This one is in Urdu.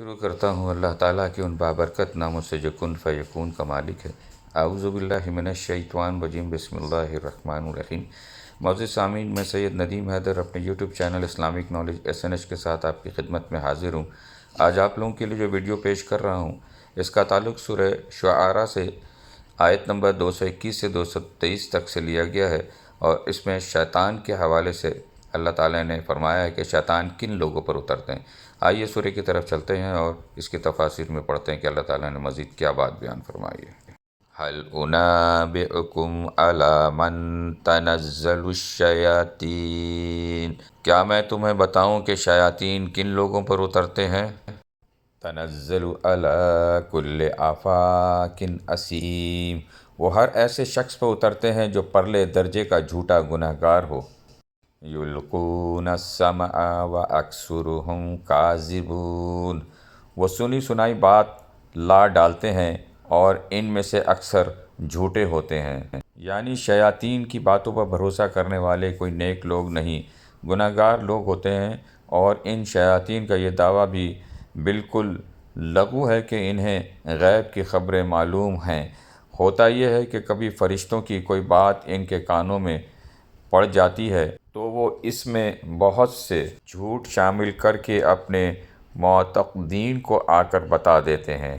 شروع کرتا ہوں اللہ تعالیٰ کے ان بابرکت ناموں سے جو کن فیکون کا مالک ہے۔ اعوذ باللہ من الشیطان الرجیم، بسم اللہ الرحمن الرحیم۔ معزز سامعین، میں سید ندیم حیدر اپنے YouTube channel Islamic knowledge SNH کے ساتھ آپ کی خدمت میں حاضر ہوں۔ آج آپ لوگوں کے لیے جو ویڈیو پیش کر رہا ہوں اس کا تعلق سورہ شعراء سے آیت نمبر 221 سے 223 تک سے لیا گیا ہے، اور اس میں شیطان کے حوالے سے اللہ تعالیٰ نے فرمایا ہے کہ شیطان کن لوگوں پر اترتے ہیں۔ آئیے سورہ کی طرف چلتے ہیں اور اس کی تفاسیر میں پڑھتے ہیں کہ اللہ تعالیٰ نے مزید کیا بات بیان فرمائی ہے۔ هل انبئکم علی من تنزل الشیاطین، کیا میں تمہیں بتاؤں کہ شیاطین کن لوگوں پر اترتے ہیں؟ تنزل علی کل افاک اثیم، وہ ہر ایسے شخص پر اترتے ہیں جو پرلے درجے کا جھوٹا گناہ گار ہو۔ یلقون السمع واکثرهم کاذبون، وہ سنی سنائی بات لا ڈالتے ہیں اور ان میں سے اکثر جھوٹے ہوتے ہیں۔ یعنی شیاطین کی باتوں پر بھروسہ کرنے والے کوئی نیک لوگ نہیں، گناہ گار لوگ ہوتے ہیں، اور ان شیاطین کا یہ دعویٰ بھی بالکل لغو ہے کہ انہیں غیب کی خبریں معلوم ہیں۔ ہوتا یہ ہے کہ کبھی فرشتوں کی کوئی بات ان کے کانوں میں پڑ جاتی ہے تو وہ اس میں بہت سے جھوٹ شامل کر کے اپنے معتقدین کو آ کر بتا دیتے ہیں۔